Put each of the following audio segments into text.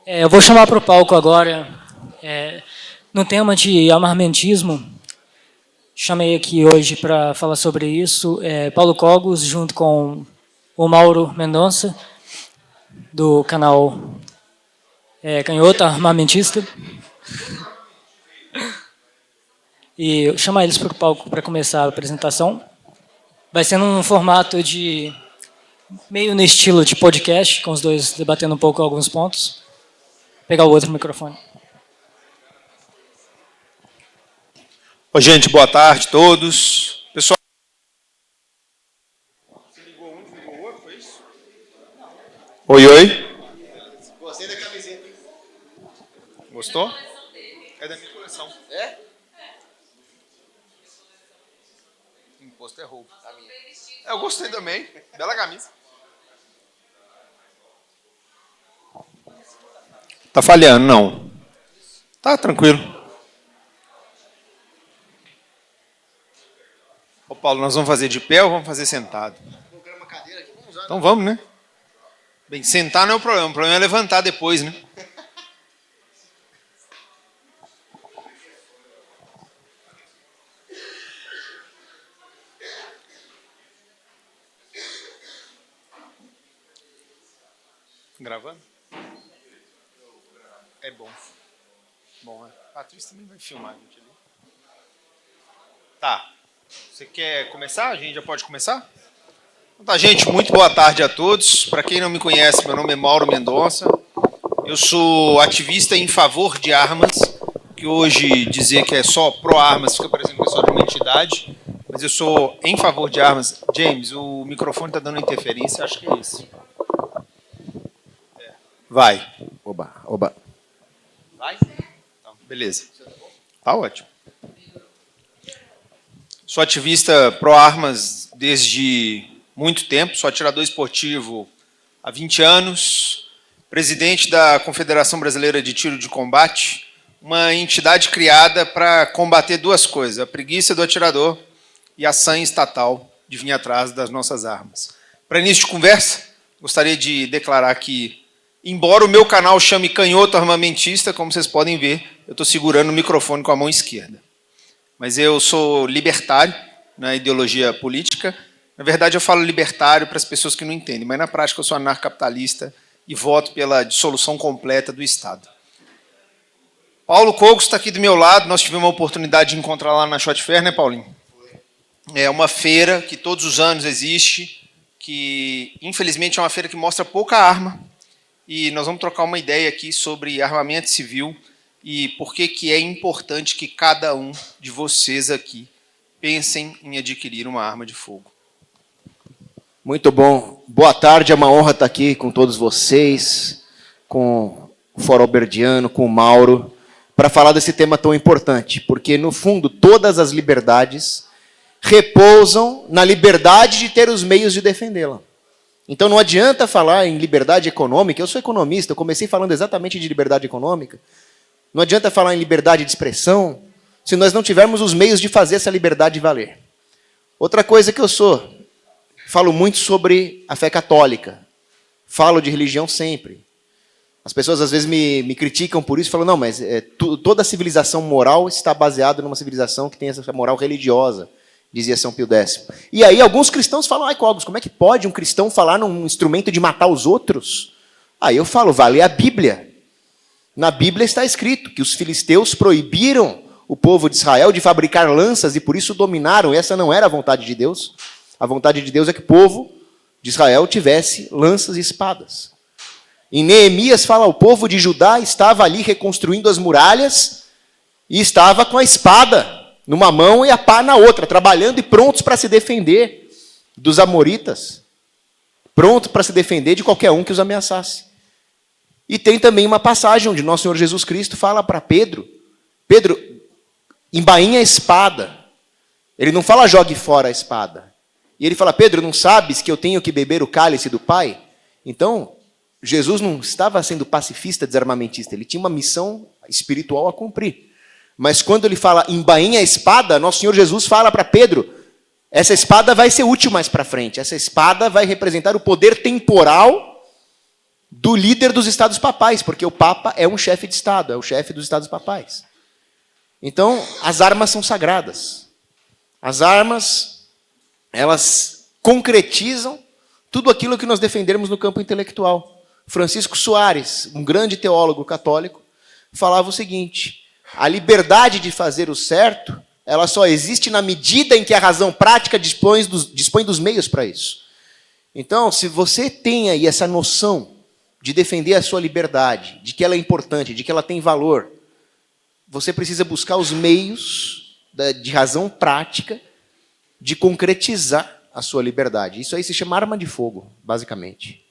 Eu vou chamar para o palco agora, no tema de armamentismo. Chamei aqui hoje para falar sobre isso Paulo Cogos, junto com o Mauro Mendonça, do canal Canhoto Armamentista. E chamar eles para o palco para começar a apresentação. Vai ser num formato de meio no estilo de podcast, com os dois debatendo um pouco alguns pontos. Vou pegar o outro microfone. Oi, gente, boa tarde a todos. Pessoal. Você ligou um, desligou o outro, foi isso? Oi, oi. Gostei da camiseta. Gostou? É da minha coleção. É? Imposto é roubo. Eu gostei também. Bela camisa. Tá falhando, não? Tá tranquilo. Ô, Paulo, nós vamos fazer de pé ou vamos fazer sentado? Colocar uma cadeira aqui, vamos usar. Então vamos, né? Bem, sentar não é o problema é levantar depois, né? Gravando? É bom. Bom, a Patrícia também vai filmar a gente ali. Tá. Você quer começar? A gente já pode começar? Então tá, gente, muito boa tarde a todos. Para quem não me conhece, meu nome é Mauro Mendonça. Eu sou ativista em favor de armas, que hoje dizer que é só pró-armas fica parecendo que é só de uma entidade, mas eu sou em favor de armas. James, o microfone está dando interferência, acho que é esse. Vai. Oba. Vai? Então, beleza. Tá ótimo. Sou ativista pró-armas desde muito tempo, sou atirador esportivo há 20 anos, presidente da Confederação Brasileira de Tiro de Combate, uma entidade criada para combater duas coisas, a preguiça do atirador e a sanha estatal de vir atrás das nossas armas. Para início de conversa, gostaria de declarar que, embora o meu canal chame Canhoto Armamentista, como vocês podem ver, eu estou segurando o microfone com a mão esquerda. Mas eu sou libertário na ideologia política. Na verdade, eu falo libertário para as pessoas que não entendem, mas na prática eu sou anarcocapitalista e voto pela dissolução completa do Estado. Paulo Cogos está aqui do meu lado, nós tivemos a oportunidade de encontrar lá na Shot Fair, né, Paulinho? É uma feira que todos os anos existe, que infelizmente é uma feira que mostra pouca arma, e nós vamos trocar uma ideia aqui sobre armamento civil e por que é importante que cada um de vocês aqui pensem em adquirir uma arma de fogo. Muito bom. Boa tarde, é uma honra estar aqui com todos vocês, com o Foro Alberdiano, com o Mauro, para falar desse tema tão importante, porque, no fundo, todas as liberdades repousam na liberdade de ter os meios de defendê-la. Então não adianta falar em liberdade econômica, eu sou economista, eu comecei falando exatamente de liberdade econômica, não adianta falar em liberdade de expressão, se nós não tivermos os meios de fazer essa liberdade valer. Outra coisa que eu falo muito sobre a fé católica, falo de religião sempre. As pessoas às vezes me criticam por isso, falam, não, mas toda a civilização moral está baseada numa civilização que tem essa moral religiosa, dizia São Pio X. E aí alguns cristãos falam, ai, Cogos, como é que pode um cristão falar num instrumento de matar os outros? Aí eu falo, vale a Bíblia. Na Bíblia está escrito que os filisteus proibiram o povo de Israel de fabricar lanças e por isso dominaram. Essa não era a vontade de Deus. A vontade de Deus é que o povo de Israel tivesse lanças e espadas. Em Neemias fala, o povo de Judá estava ali reconstruindo as muralhas e estava com a espada numa mão e a pá na outra, trabalhando e prontos para se defender dos amoritas, prontos para se defender de qualquer um que os ameaçasse. E tem também uma passagem onde nosso Senhor Jesus Cristo fala para Pedro, Pedro, embainha a espada. Ele não fala jogue fora a espada. E ele fala, Pedro, não sabes que eu tenho que beber o cálice do Pai? Então, Jesus não estava sendo pacifista, desarmamentista, ele tinha uma missão espiritual a cumprir. Mas quando ele fala embainha a espada, nosso Senhor Jesus fala para Pedro, essa espada vai ser útil mais para frente, essa espada vai representar o poder temporal do líder dos estados papais, porque o Papa é um chefe de Estado, é o chefe dos estados papais. Então, as armas são sagradas. As armas, elas concretizam tudo aquilo que nós defendermos no campo intelectual. Francisco Soares, um grande teólogo católico, falava o seguinte: a liberdade de fazer o certo, ela só existe na medida em que a razão prática dispõe dos meios para isso. Então, se você tem aí essa noção de defender a sua liberdade, de que ela é importante, de que ela tem valor, você precisa buscar os meios de razão prática de concretizar a sua liberdade. Isso aí se chama arma de fogo, basicamente.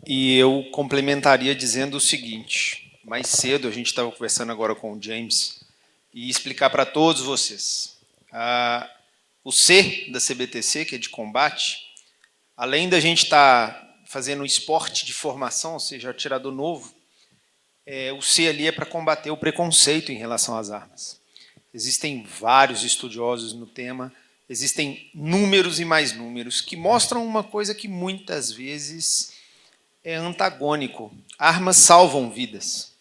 E eu complementaria dizendo o seguinte: mais cedo a gente estava conversando agora com o James e explicar para todos vocês. O C da CBTC, que é de combate, além da gente estar fazendo um esporte de formação, ou seja, atirador novo, o C ali é para combater o preconceito em relação às armas. Existem vários estudiosos no tema, existem números e mais números que mostram uma coisa que muitas vezes é antagônico. Armas salvam vidas.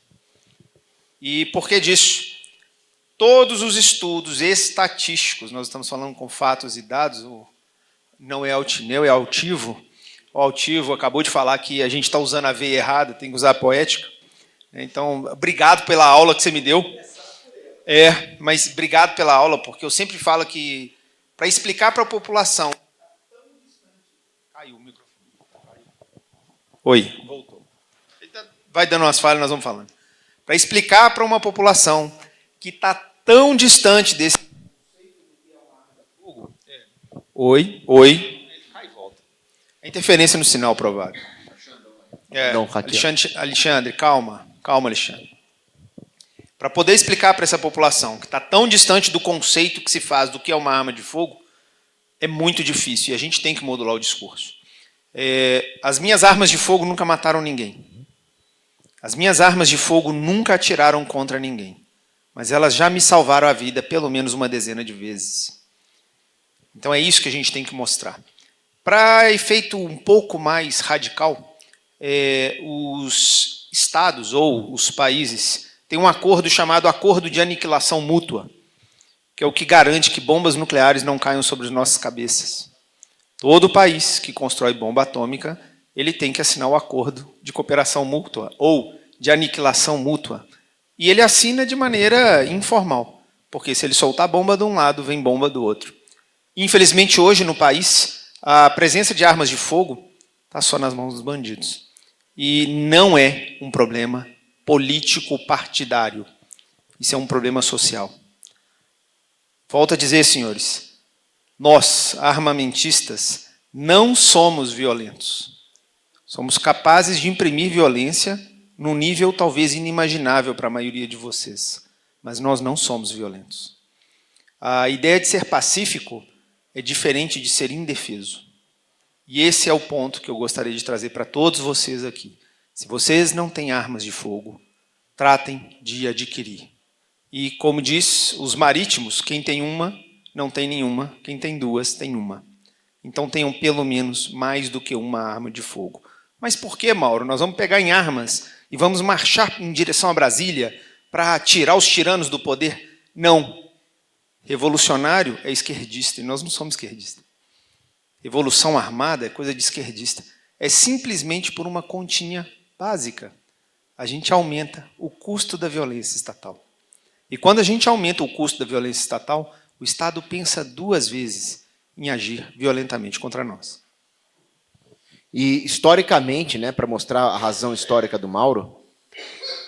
E por que disso? Todos os estudos estatísticos, nós estamos falando com fatos e dados, não é altineu, é altivo. O altivo acabou de falar que a gente está usando a veia errada, tem que usar a poética. Então, obrigado pela aula que você me deu. Mas obrigado pela aula, porque eu sempre falo que, para explicar para a população... Caiu o microfone. Oi, voltou. Vai dando umas falhas, nós vamos falando. Para explicar para uma população que está tão distante desse... Oi. Cai e volta. É interferência no sinal, provável. Alexandre, calma, Alexandre. Para poder explicar para essa população que está tão distante do conceito que se faz do que é uma arma de fogo, é muito difícil e a gente tem que modular o discurso. As minhas armas de fogo nunca mataram ninguém. As minhas armas de fogo nunca atiraram contra ninguém. Mas elas já me salvaram a vida pelo menos uma dezena de vezes. Então é isso que a gente tem que mostrar. Para efeito um pouco mais radical, os estados ou os países têm um acordo chamado Acordo de Aniquilação Mútua, que é o que garante que bombas nucleares não caiam sobre as nossas cabeças. Todo país que constrói bomba atômica, ele tem que assinar o Acordo de Cooperação Mútua ou de Aniquilação Mútua. E ele assina de maneira informal, porque se ele soltar bomba de um lado, vem bomba do outro. Infelizmente, hoje no país, a presença de armas de fogo está só nas mãos dos bandidos. E não é um problema político-partidário. Isso é um problema social. Volto a dizer, senhores, nós, armamentistas, não somos violentos. Somos capazes de imprimir violência num nível talvez inimaginável para a maioria de vocês. Mas nós não somos violentos. A ideia de ser pacífico é diferente de ser indefeso. E esse é o ponto que eu gostaria de trazer para todos vocês aqui. Se vocês não têm armas de fogo, tratem de adquirir. E, como diz os marítimos, quem tem uma, não tem nenhuma. Quem tem duas, tem uma. Então tenham pelo menos mais do que uma arma de fogo. Mas por que, Mauro? Nós vamos pegar em armas e vamos marchar em direção a Brasília para tirar os tiranos do poder? Não. Revolucionário é esquerdista e nós não somos esquerdistas. Revolução armada é coisa de esquerdista. É simplesmente por uma continha básica. A gente aumenta o custo da violência estatal. E quando a gente aumenta o custo da violência estatal, o Estado pensa duas vezes em agir violentamente contra nós. E, historicamente, para mostrar a razão histórica do Mauro,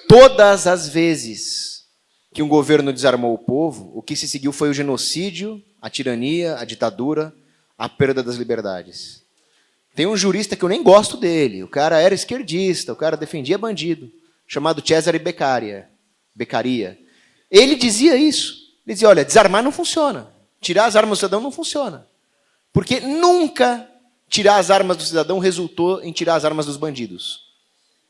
todas as vezes que um governo desarmou o povo, o que se seguiu foi o genocídio, a tirania, a ditadura, a perda das liberdades. Tem um jurista que eu nem gosto dele, o cara era esquerdista, o cara defendia bandido, chamado Cesare Beccaria. Ele dizia isso. Ele dizia, olha, desarmar não funciona. Tirar as armas do cidadão não funciona. Porque nunca tirar as armas do cidadão resultou em tirar as armas dos bandidos.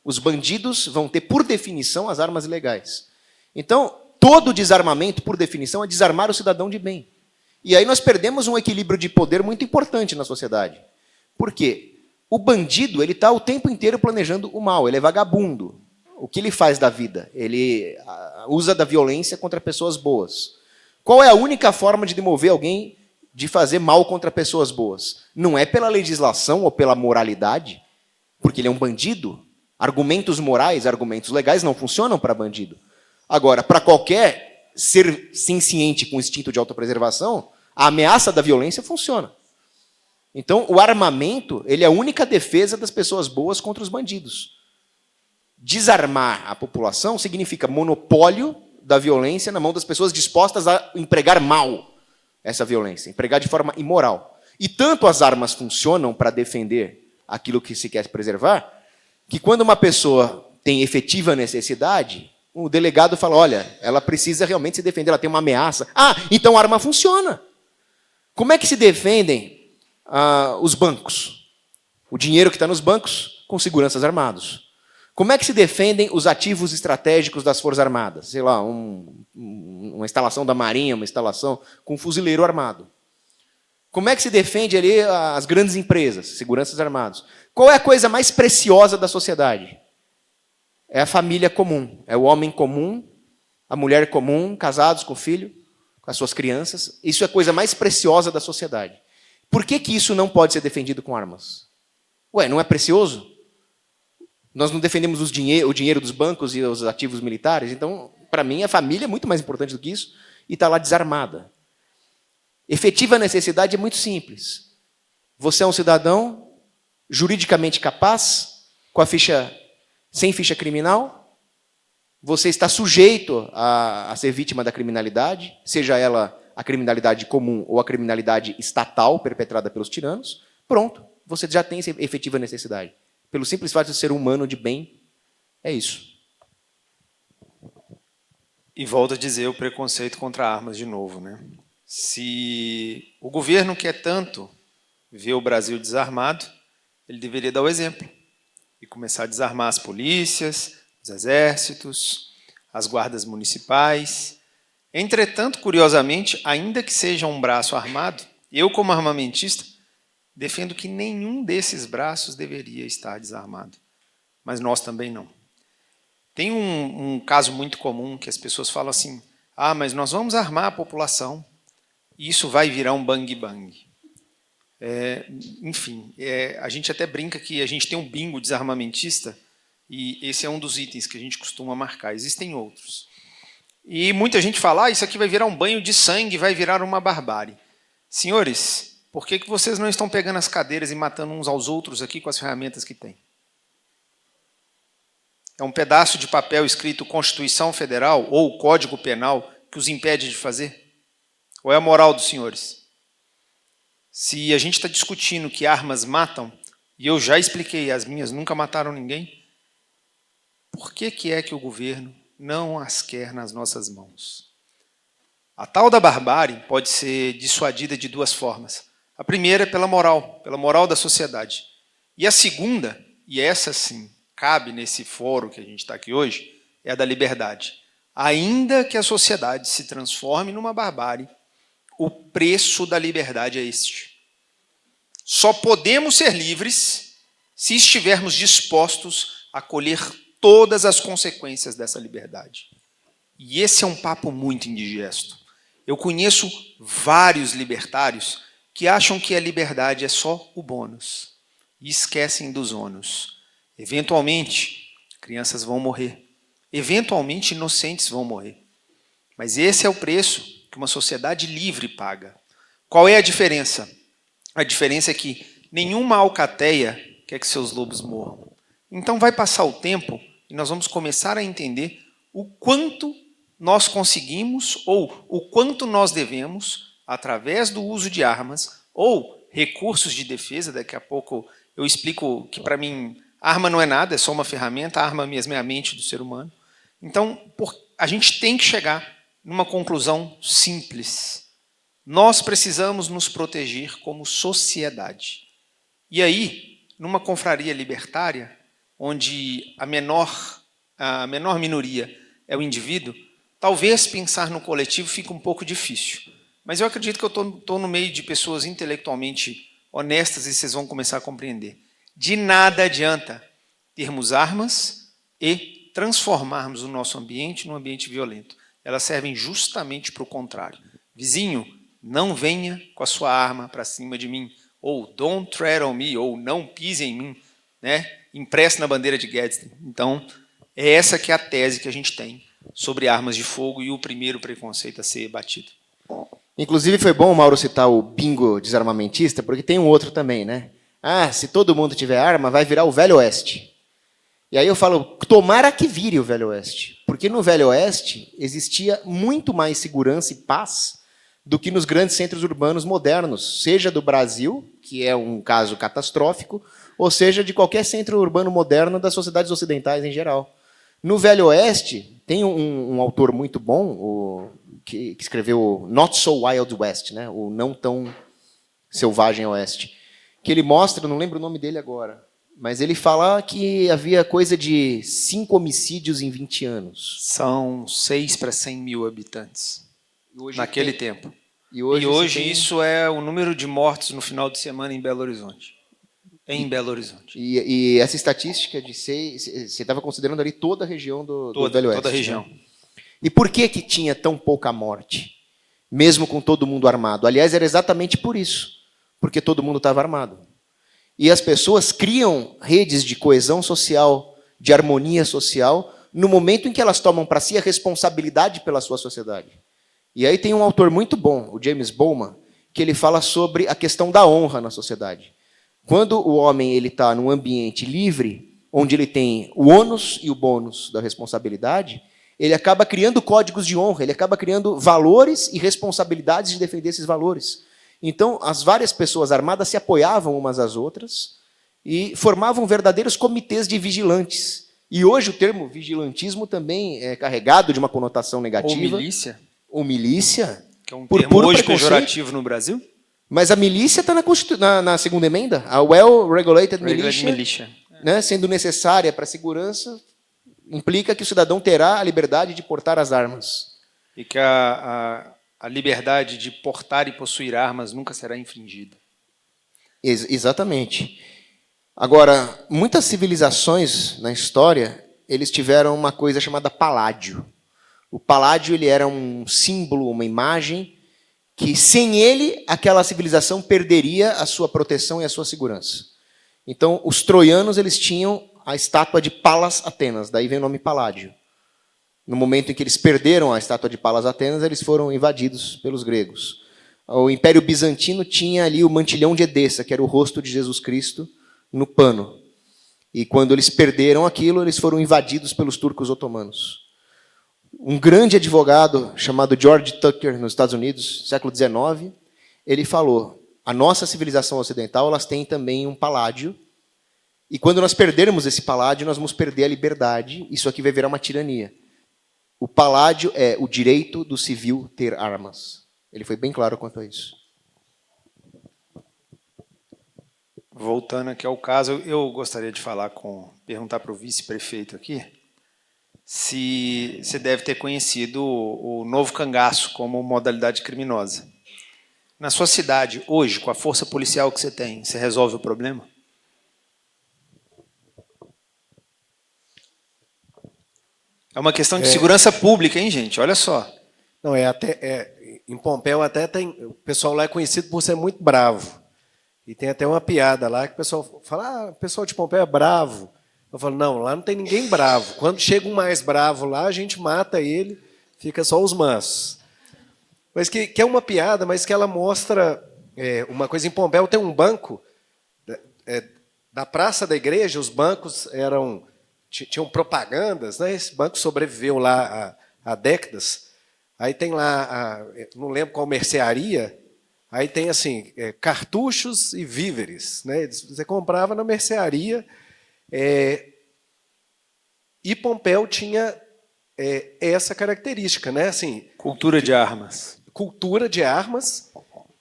Os bandidos vão ter, por definição, as armas ilegais. Então, todo desarmamento, por definição, é desarmar o cidadão de bem. E aí nós perdemos um equilíbrio de poder muito importante na sociedade. Por quê? O bandido, ele está o tempo inteiro planejando o mal, ele é vagabundo. O que ele faz da vida? Ele usa da violência contra pessoas boas. Qual é a única forma de demover alguém de fazer mal contra pessoas boas? Não é pela legislação ou pela moralidade, porque ele é um bandido. Argumentos morais, argumentos legais não funcionam para bandido. Agora, para qualquer ser senciente com instinto de autopreservação, a ameaça da violência funciona. Então, o armamento, ele é a única defesa das pessoas boas contra os bandidos. Desarmar a população significa monopólio da violência na mão das pessoas dispostas a empregar mal essa violência, empregar de forma imoral. E tanto as armas funcionam para defender aquilo que se quer preservar, que quando uma pessoa tem efetiva necessidade, o delegado fala, olha, ela precisa realmente se defender, ela tem uma ameaça. Ah, então a arma funciona. Como é que se defendem os bancos? O dinheiro que está nos bancos, com seguranças armados. Como é que se defendem os ativos estratégicos das Forças Armadas? Sei lá, uma instalação da Marinha, uma instalação com um fuzileiro armado. Como é que se defende ali as grandes empresas, seguranças armados? Qual é a coisa mais preciosa da sociedade? É a família comum, é o homem comum, a mulher comum, casados com filho, com as suas crianças. Isso é a coisa mais preciosa da sociedade. Por que isso não pode ser defendido com armas? Ué, não é precioso? Nós não defendemos o dinheiro dos bancos e os ativos militares? Então, para mim, a família é muito mais importante do que isso e está lá desarmada. Efetiva necessidade é muito simples. Você é um cidadão juridicamente capaz, sem ficha criminal, você está sujeito a ser vítima da criminalidade, seja ela a criminalidade comum ou a criminalidade estatal perpetrada pelos tiranos, pronto, você já tem essa efetiva necessidade. Pelo simples fato de ser humano de bem, é isso. E volto a dizer o preconceito contra armas de novo, né? Se o governo quer tanto ver o Brasil desarmado, ele deveria dar o exemplo e começar a desarmar as polícias, os exércitos, as guardas municipais. Entretanto, curiosamente, ainda que seja um braço armado, eu, como armamentista, defendo que nenhum desses braços deveria estar desarmado. Mas nós também não. Tem um caso muito comum que as pessoas falam assim, ah, mas nós vamos armar a população e isso vai virar um bang-bang. Enfim, a gente até brinca que a gente tem um bingo desarmamentista e esse é um dos itens que a gente costuma marcar. Existem outros. E muita gente fala, ah, isso aqui vai virar um banho de sangue, vai virar uma barbárie. Senhores, por que vocês não estão pegando as cadeiras e matando uns aos outros aqui com as ferramentas que têm? É um pedaço de papel escrito Constituição Federal ou Código Penal que os impede de fazer? Ou é a moral dos senhores? Se a gente está discutindo que armas matam, e eu já expliquei, as minhas nunca mataram ninguém, por que é que o governo não as quer nas nossas mãos? A tal da barbárie pode ser dissuadida de duas formas. A primeira é pela moral da sociedade. E a segunda, e essa sim, cabe nesse fórum que a gente está aqui hoje, é a da liberdade. Ainda que a sociedade se transforme numa barbárie, o preço da liberdade é este. Só podemos ser livres se estivermos dispostos a colher todas as consequências dessa liberdade. E esse é um papo muito indigesto. Eu conheço vários libertários que acham que a liberdade é só o bônus e esquecem dos ônus. Eventualmente, crianças vão morrer. Eventualmente, inocentes vão morrer. Mas esse é o preço que uma sociedade livre paga. Qual é a diferença? A diferença é que nenhuma alcateia quer que seus lobos morram. Então vai passar o tempo e nós vamos começar a entender o quanto nós conseguimos ou o quanto nós devemos, através do uso de armas ou recursos de defesa. Daqui a pouco eu explico que, para mim, arma não é nada, é só uma ferramenta, a arma mesmo é a mente do ser humano. Então, a gente tem que chegar numa conclusão simples. Nós precisamos nos proteger como sociedade. E aí, numa confraria libertária, onde a menor minoria é o indivíduo, talvez pensar no coletivo fique um pouco difícil. Mas eu acredito que eu estou no meio de pessoas intelectualmente honestas e vocês vão começar a compreender. De nada adianta termos armas e transformarmos o nosso ambiente num ambiente violento. Elas servem justamente para o contrário. Vizinho, não venha com a sua arma para cima de mim, ou don't tread on me, ou não pise em mim, né? Impresso na bandeira de Gadsden. Então, é essa que é a tese que a gente tem sobre armas de fogo e o primeiro preconceito a ser batido. Inclusive, foi bom o Mauro citar o bingo desarmamentista, porque tem um outro também, né? Ah, se todo mundo tiver arma, vai virar o Velho Oeste. E aí eu falo, tomara que vire o Velho Oeste, porque no Velho Oeste existia muito mais segurança e paz do que nos grandes centros urbanos modernos, seja do Brasil, que é um caso catastrófico, ou seja de qualquer centro urbano moderno das sociedades ocidentais em geral. No Velho Oeste, tem um autor muito bom, que escreveu o Not So Wild West, né? O Não Tão Selvagem Oeste, que ele mostra, não lembro o nome dele agora, mas ele fala que havia coisa de 5 homicídios em 20 anos. São 6 para 100 mil habitantes naquele tempo. E hoje isso é o número de mortes no final de semana em Belo Horizonte. Belo Horizonte. E essa estatística de 6, você estava considerando ali toda a região do Velho Oeste. Toda a região. Né? E por que tinha tão pouca morte, mesmo com todo mundo armado? Aliás, era exatamente por isso, porque todo mundo estava armado. E as pessoas criam redes de coesão social, de harmonia social, no momento em que elas tomam para si a responsabilidade pela sua sociedade. E aí tem um autor muito bom, o James Bowman, que ele fala sobre a questão da honra na sociedade. Quando o homem está num ambiente livre, onde ele tem o ônus e o bônus da responsabilidade, ele acaba criando códigos de honra, ele acaba criando valores e responsabilidades de defender esses valores. Então, as várias pessoas armadas se apoiavam umas às outras e formavam verdadeiros comitês de vigilantes. E hoje o termo vigilantismo também é carregado de uma conotação negativa. Ou milícia. Ou milícia. Que é um termo hoje pejorativo no Brasil. Mas a milícia está na segunda emenda, a well-regulated militia, né, sendo necessária para a segurança, implica que o cidadão terá a liberdade de portar as armas. E que a liberdade de portar e possuir armas nunca será infringida. Exatamente. Agora, muitas civilizações na história, eles tiveram uma coisa chamada paládio. O paládio ele era um símbolo, uma imagem, que sem ele, aquela civilização perderia a sua proteção e a sua segurança. Então, os troianos eles tinham a estátua de Palas Atenas, daí vem o nome Paládio. No momento em que eles perderam a estátua de Palas Atenas, eles foram invadidos pelos gregos. O Império Bizantino tinha ali o mantilhão de Edessa, que era o rosto de Jesus Cristo no pano. E quando eles perderam aquilo, eles foram invadidos pelos turcos otomanos. Um grande advogado chamado George Tucker, nos Estados Unidos, século XIX, ele falou, a nossa civilização ocidental elas tem também um paládio, e quando nós perdermos esse paládio, nós vamos perder a liberdade, isso aqui vai virar uma tirania. O paládio é o direito do civil ter armas. Ele foi bem claro quanto a isso. Voltando aqui ao caso, eu gostaria de perguntar para o vice-prefeito aqui, se você deve ter conhecido o novo cangaço como modalidade criminosa. Na sua cidade, hoje, com a força policial que você tem, você resolve o problema? É uma questão de segurança pública, hein, gente? Olha só. Não, em Pompéu até tem... O pessoal lá é conhecido por ser muito bravo. E tem até uma piada lá que o pessoal fala, o pessoal de Pompéu é bravo. Eu falo, não, lá não tem ninguém bravo. Quando chega um mais bravo lá, a gente mata ele, fica só os mansos. Mas que é uma piada, mas que ela mostra uma coisa. Em Pompéu tem um banco, da praça da igreja, os bancos tinham propagandas, né? Esse banco sobreviveu lá há décadas. Aí tem lá, não lembro qual mercearia, aí tem assim, cartuchos e víveres. Né? Você comprava na mercearia. E Pompéu tinha essa característica, né? Assim, cultura de armas. Cultura de armas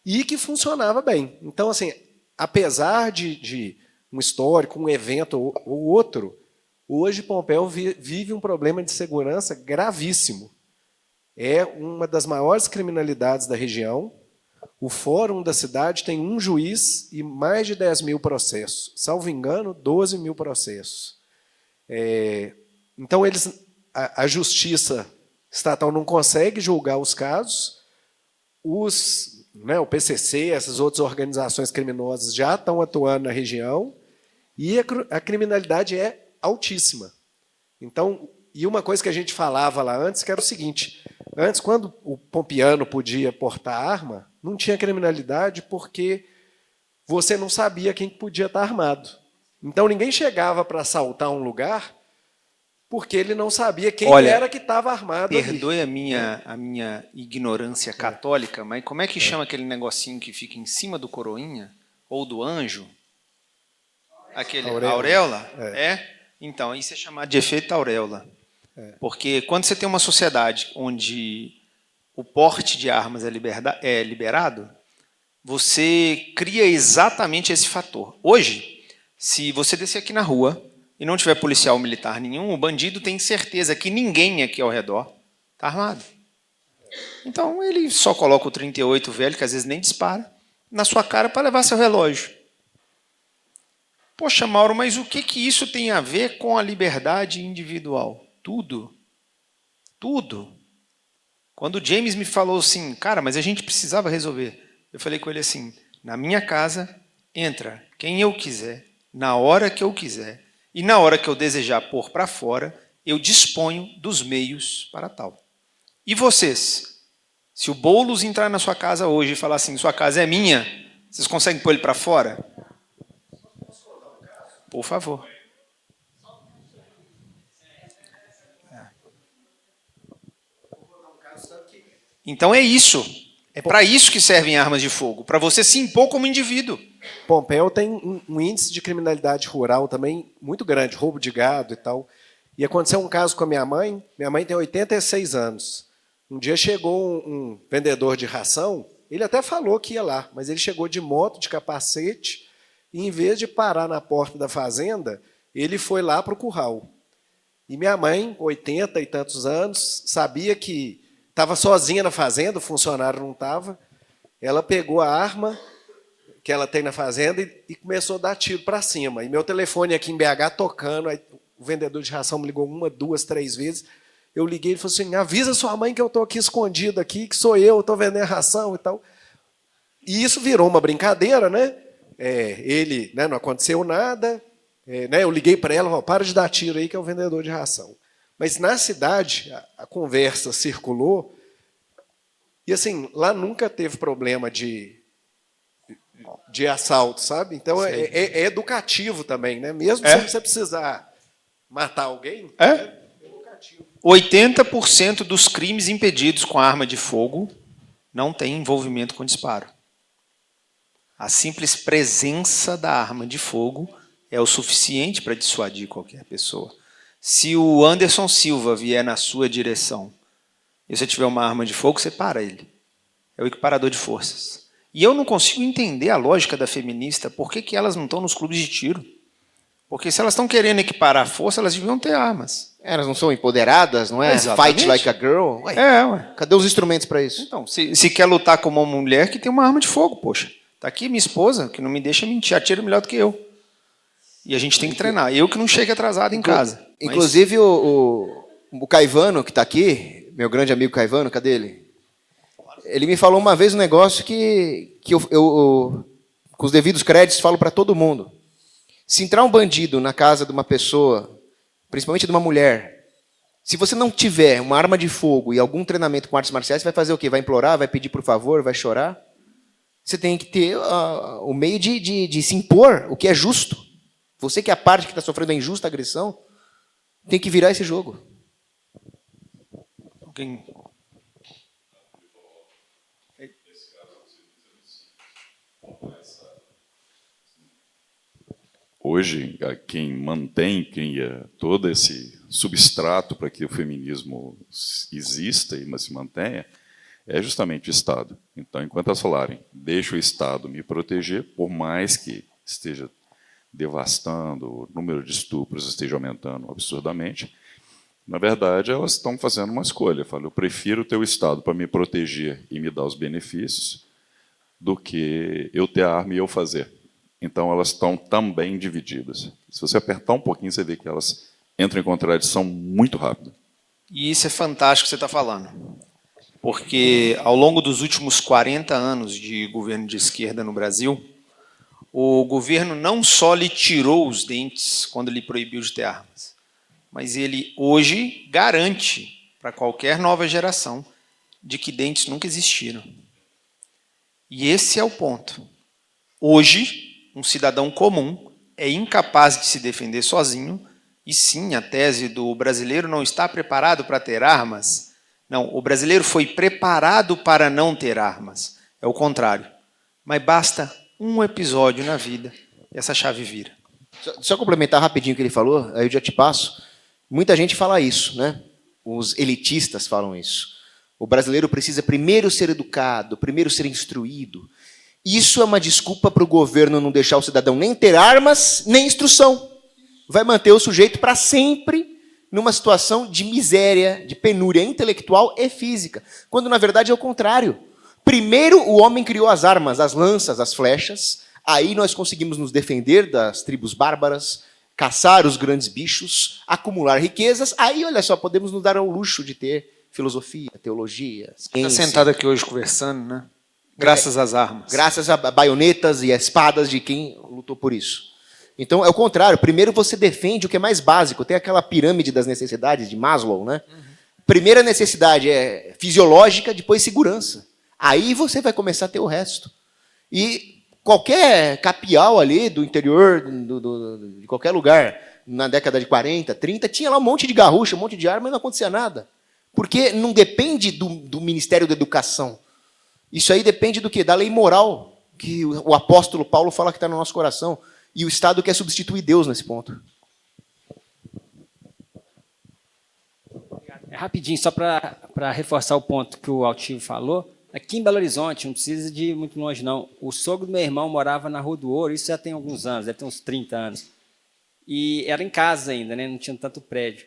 e que funcionava bem. Então, assim, apesar de um histórico, um evento ou outro, hoje Pompéu vive um problema de segurança gravíssimo. É uma das maiores criminalidades da região. o fórum da cidade tem um juiz e mais de 10 mil processos. Salvo engano, 12 mil processos. Então, a justiça estatal não consegue julgar os casos, o PCC, essas outras organizações criminosas já estão atuando na região e a criminalidade é altíssima. Então, e uma coisa que a gente falava lá antes, que era o seguinte, antes, quando o pompiano podia portar arma, não tinha criminalidade porque você não sabia quem podia estar armado. Então, ninguém chegava para assaltar um lugar porque ele não sabia quem era que estava armado. Perdoe a minha ignorância católica, mas como é que chama aquele negocinho que fica em cima do coroinha? Ou do anjo? Aquele auréola? Então, isso é chamado de efeito auréola. Porque quando você tem uma sociedade onde o porte de armas é liberado, você cria exatamente esse fator. Hoje, se você descer aqui na rua e não tiver policial militar nenhum, o bandido tem certeza que ninguém aqui ao redor está armado. Então, ele só coloca o 38 velho, que às vezes nem dispara, na sua cara para levar seu relógio. Poxa, Mauro, mas o que isso tem a ver com a liberdade individual? Tudo. Tudo. Quando o James me falou assim, cara, mas a gente precisava resolver. Eu falei com ele assim, na minha casa entra quem eu quiser, na hora que eu quiser, e na hora que eu desejar pôr para fora, eu disponho dos meios para tal. E vocês? Se o Boulos entrar na sua casa hoje e falar assim, sua casa é minha, vocês conseguem pôr ele para fora? Por favor. Então é isso. É para isso que servem armas de fogo, para você se impor como indivíduo. Pompéu tem um índice de criminalidade rural também muito grande, roubo de gado e tal. E aconteceu um caso com a minha mãe tem 86 anos. Um dia chegou um vendedor de ração, ele até falou que ia lá, mas ele chegou de moto, de capacete, e em vez de parar na porta da fazenda, ele foi lá para o curral. E minha mãe, 80 e tantos anos, sabia que estava sozinha na fazenda, o funcionário não estava. Ela pegou a arma que ela tem na fazenda e começou a dar tiro para cima. E meu telefone aqui em BH tocando, aí o vendedor de ração me ligou 1, 2, 3 vezes. Eu liguei e falei assim, avisa sua mãe que eu estou aqui escondido aqui, que sou eu, estou vendendo ração e tal. E isso virou uma brincadeira, né? Ele, né, não aconteceu nada. Né, eu liguei para ela, para de dar tiro aí, que é o vendedor de ração. Mas na cidade, a conversa circulou, e assim, lá nunca teve problema de assalto, sabe? Então é educativo também, né? Mesmo se você precisar matar alguém, é educativo. 80% dos crimes impedidos com arma de fogo não tem envolvimento com disparo. A simples presença da arma de fogo é o suficiente para dissuadir qualquer pessoa. Se o Anderson Silva vier na sua direção e você tiver uma arma de fogo, você para ele. É o equiparador de forças. E eu não consigo entender a lógica da feminista, por que elas não estão nos clubes de tiro? Porque se elas estão querendo equiparar a força, elas deviam ter armas. Elas não são empoderadas, não é? Exatamente. Fight like a girl? Ué, cadê os instrumentos para isso? Então, se quer lutar como uma mulher, que tem uma arma de fogo, poxa. Está aqui minha esposa, que não me deixa mentir, atira melhor do que eu. E a gente tem que treinar. Eu que não chego atrasado em casa. Inclusive, o Caivano, que está aqui, meu grande amigo Caivano, cadê ele? Ele me falou uma vez um negócio que eu com os devidos créditos, falo para todo mundo. Se entrar um bandido na casa de uma pessoa, principalmente de uma mulher, se você não tiver uma arma de fogo e algum treinamento com artes marciais, você vai fazer o quê? Vai implorar? Vai pedir por favor? Vai chorar? Você tem que ter o meio de se impor, o que é justo. Você que é a parte que está sofrendo a injusta agressão, tem que virar esse jogo. Alguém... Hoje, quem mantém, cria todo esse substrato para que o feminismo exista e se mantenha, é justamente o Estado. Então, enquanto elas falarem, deixa o Estado me proteger, por mais que esteja devastando, o número de estupros esteja aumentando absurdamente, na verdade, elas estão fazendo uma escolha. Falam, eu prefiro ter o Estado para me proteger e me dar os benefícios, do que eu ter a arma e eu fazer. Então, elas estão também divididas. Se você apertar um pouquinho, você vê que elas entram em contradição muito rápido. E isso é fantástico que você está falando. Porque, ao longo dos últimos 40 anos de governo de esquerda no Brasil, o governo não só lhe tirou os dentes quando lhe proibiu de ter armas, mas ele hoje garante para qualquer nova geração de que dentes nunca existiram. E esse é o ponto. Hoje, um cidadão comum é incapaz de se defender sozinho, e sim, a tese do brasileiro não está preparado para ter armas. Não, o brasileiro foi preparado para não ter armas. É o contrário. Mas basta um episódio na vida e essa chave vira. Só complementar rapidinho o que ele falou, aí eu já te passo. Muita gente fala isso, né? Os elitistas falam isso. O brasileiro precisa primeiro ser educado, primeiro ser instruído. Isso é uma desculpa para o governo não deixar o cidadão nem ter armas, nem instrução. Vai manter o sujeito para sempre numa situação de miséria, de penúria intelectual e física. Quando, na verdade, é o contrário. Primeiro, o homem criou as armas, as lanças, as flechas. Aí nós conseguimos nos defender das tribos bárbaras, caçar os grandes bichos, acumular riquezas. Aí, olha só, podemos nos dar ao luxo de ter filosofia, teologia, ciência. Está sentado aqui hoje conversando, né? Graças às armas. Graças a baionetas e a espadas de quem lutou por isso. Então, é o contrário. Primeiro você defende o que é mais básico. Tem aquela pirâmide das necessidades de Maslow, né? Primeira necessidade é fisiológica, depois segurança. Aí você vai começar a ter o resto. E qualquer capial ali do interior, de qualquer lugar, na década de 40, 30, tinha lá um monte de garrucha, um monte de arma e não acontecia nada. Porque não depende do Ministério da Educação. Isso aí depende do quê? Da lei moral, que o apóstolo Paulo fala que está no nosso coração. E o Estado quer substituir Deus nesse ponto. Rapidinho, só para reforçar o ponto que o Altivo falou, aqui em Belo Horizonte, não precisa de ir muito longe, não. O sogro do meu irmão morava na Rua do Ouro, isso já tem alguns anos, deve ter uns 30 anos. E era em casa ainda, né? Não tinha tanto prédio.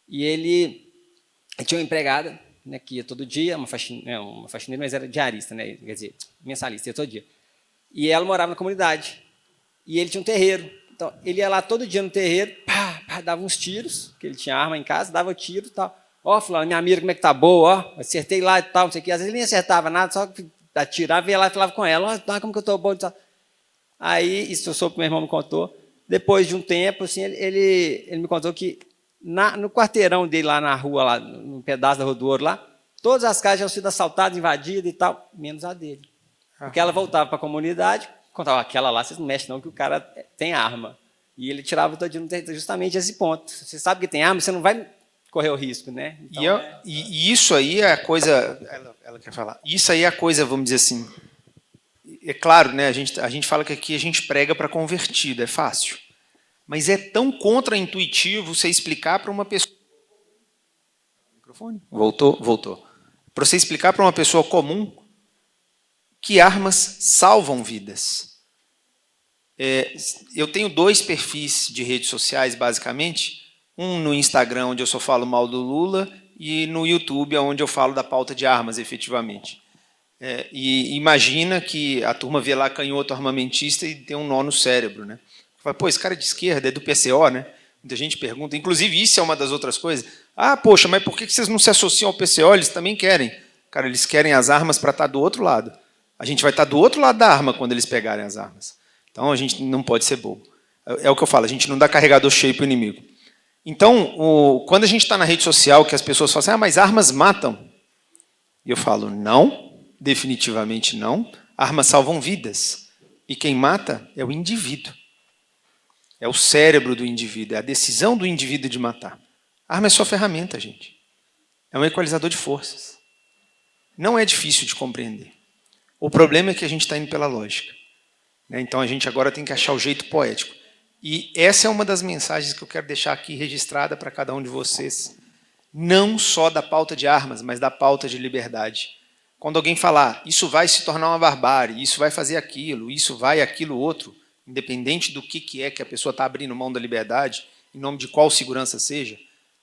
E ele tinha uma empregada, né, que ia todo dia, uma faxineira, mas era diarista, né? Quer dizer, mensalista, ia todo dia. E ela morava na comunidade. E ele tinha um terreiro. Então, ele ia lá todo dia no terreiro, dava uns tiros, que ele tinha arma em casa, dava tiro e tal. Ó, fulano, minha mira, como é que tá boa, ó, acertei lá e tal, não sei o quê. Às vezes ele nem acertava nada, só atirava, ia lá e falava com ela, ó, como que eu tô bom e tal. Aí, isso eu soube que meu irmão me contou. Depois de um tempo, assim, ele me contou que no quarteirão dele, lá na rua, lá, no pedaço da Rua do Ouro, lá, todas as casas já tinham sido assaltadas, invadidas e tal, menos a dele. Porque ela voltava para a comunidade, contava, aquela lá, vocês não mexem não, que o cara tem arma. E ele tirava todo dia justamente esse ponto. Você sabe que tem arma, você não vai correr o risco, né? Então, e isso aí é a coisa... Ela quer falar. Isso aí é a coisa, vamos dizer assim... É claro, né? A gente fala que aqui a gente prega para convertido, é fácil. Mas é tão contraintuitivo você explicar para uma pessoa... Microfone? Voltou. Para você explicar para uma pessoa comum que armas salvam vidas. Eu tenho 2 perfis de redes sociais, basicamente. Um no Instagram, onde eu só falo mal do Lula, e no YouTube, onde eu falo da pauta de armas, efetivamente. E imagina que a turma vê lá canhoto armamentista e tem um nó no cérebro, né? Fala, pô, esse cara é de esquerda, é do PCO, né? Muita gente pergunta. Inclusive, isso é uma das outras coisas. Ah, poxa, mas por que vocês não se associam ao PCO? Eles também querem. Cara, eles querem as armas para estar do outro lado. A gente vai estar do outro lado da arma quando eles pegarem as armas. Então, a gente não pode ser bobo. É o que eu falo, a gente não dá carregador cheio para o inimigo. Então, quando a gente está na rede social, que as pessoas falam assim, mas armas matam. E eu falo, não, definitivamente não. Armas salvam vidas. E quem mata é o indivíduo. É o cérebro do indivíduo, é a decisão do indivíduo de matar. A arma é só ferramenta, gente. É um equalizador de forças. Não é difícil de compreender. O problema é que a gente está indo pela lógica. Então a gente agora tem que achar o jeito poético. E essa é uma das mensagens que eu quero deixar aqui registrada para cada um de vocês. Não só da pauta de armas, mas da pauta de liberdade. Quando alguém falar, isso vai se tornar uma barbárie, isso vai fazer aquilo, isso vai aquilo outro, independente do que é que a pessoa está abrindo mão da liberdade, em nome de qual segurança seja,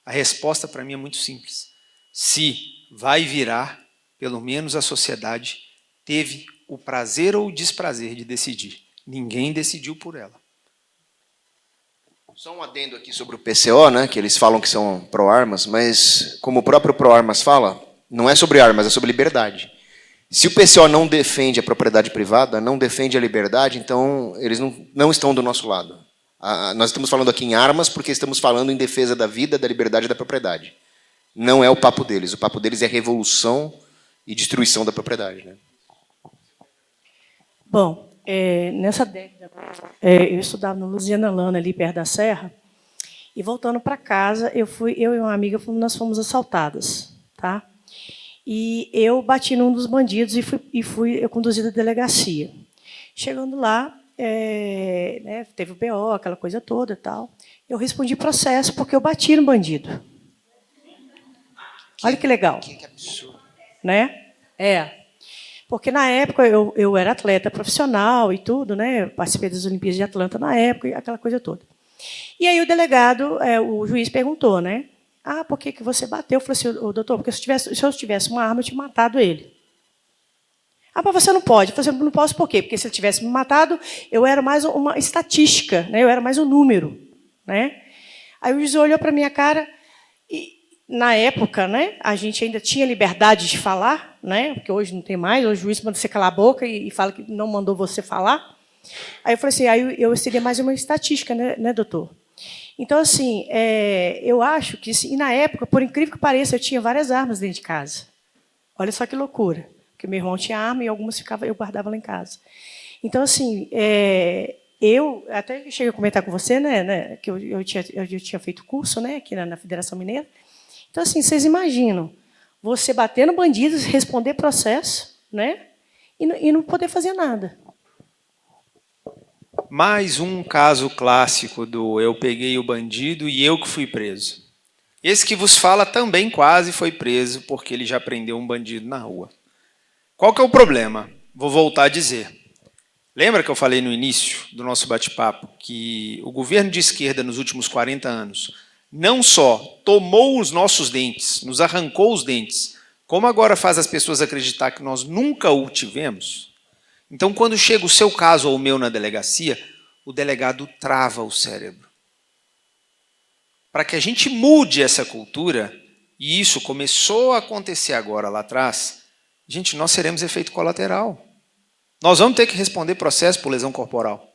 a resposta para mim é muito simples. Se vai virar, pelo menos a sociedade teve o prazer ou o desprazer de decidir. Ninguém decidiu por ela. Só um adendo aqui sobre o PCO, né, que eles falam que são pró-armas, mas como o próprio pró-armas fala, não é sobre armas, é sobre liberdade. Se o PCO não defende a propriedade privada, não defende a liberdade, então eles não estão do nosso lado. Nós estamos falando aqui em armas porque estamos falando em defesa da vida, da liberdade e da propriedade. Não é o papo deles. O papo deles é revolução e destruição da propriedade, né? Bom, nessa década, eu estudava no Luziana Lana, ali perto da Serra, e voltando para casa, eu e uma amiga, nós fomos assaltadas, tá? E eu bati num dos bandidos e fui conduzida à delegacia. Chegando lá, né, teve o BO, aquela coisa toda e tal. Eu respondi processo porque eu bati no bandido. Olha que legal. Que absurdo. Né? Porque na época eu era atleta profissional e tudo, né? Eu participei das Olimpíadas de Atlanta na época e aquela coisa toda. E aí o delegado, o juiz perguntou, né? Ah, por que você bateu? Eu falei assim, doutor, porque se eu tivesse uma arma, eu tinha matado ele. Ah, mas você não pode. Eu falei assim, não posso por quê? Porque se ele tivesse me matado, eu era mais uma estatística, né? Eu era mais um número, né? Aí o juiz olhou para a minha cara e, na época, né, a gente ainda tinha liberdade de falar, né? Porque hoje não tem mais, hoje o juiz manda você calar a boca e fala que não mandou você falar. Aí eu falei assim, aí eu seria mais uma estatística, né, doutor? Então, assim, eu acho que, e na época, por incrível que pareça, eu tinha várias armas dentro de casa. Olha só que loucura. Porque meu irmão tinha arma e algumas eu guardava lá em casa. Então, assim, eu até cheguei a comentar com você, né, que eu tinha feito curso, né, aqui na Federação Mineira. Então, assim, vocês imaginam você bater no bandido, responder processo, né, e não poder fazer nada. Mais um caso clássico do eu peguei o bandido e eu que fui preso. Esse que vos fala também quase foi preso porque ele já prendeu um bandido na rua. Qual que é o problema? Vou voltar a dizer. Lembra que eu falei no início do nosso bate-papo que o governo de esquerda nos últimos 40 anos não só tomou os nossos dentes, nos arrancou os dentes, como agora faz as pessoas acreditar que nós nunca o tivemos? Então, quando chega o seu caso ou o meu na delegacia, o delegado trava o cérebro. Para que a gente mude essa cultura, e isso começou a acontecer agora lá atrás, gente, nós seremos efeito colateral. Nós vamos ter que responder processo por lesão corporal.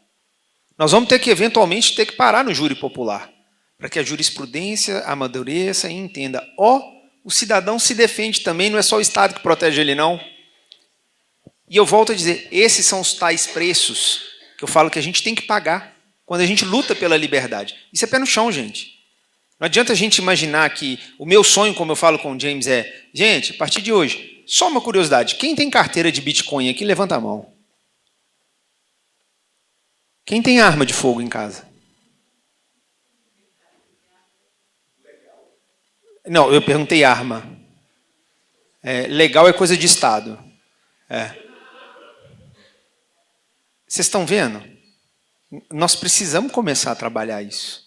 Nós vamos ter que, eventualmente, ter que parar no júri popular, para que a jurisprudência amadureça e entenda, o cidadão se defende também, não é só o Estado que protege ele, não. E eu volto a dizer, esses são os tais preços que eu falo que a gente tem que pagar quando a gente luta pela liberdade. Isso é pé no chão, gente. Não adianta a gente imaginar que o meu sonho, como eu falo com o James, gente, a partir de hoje, só uma curiosidade, quem tem carteira de Bitcoin aqui, levanta a mão. Quem tem arma de fogo em casa? Não, eu perguntei arma. Legal é coisa de Estado. Vocês estão vendo? Nós precisamos começar a trabalhar isso.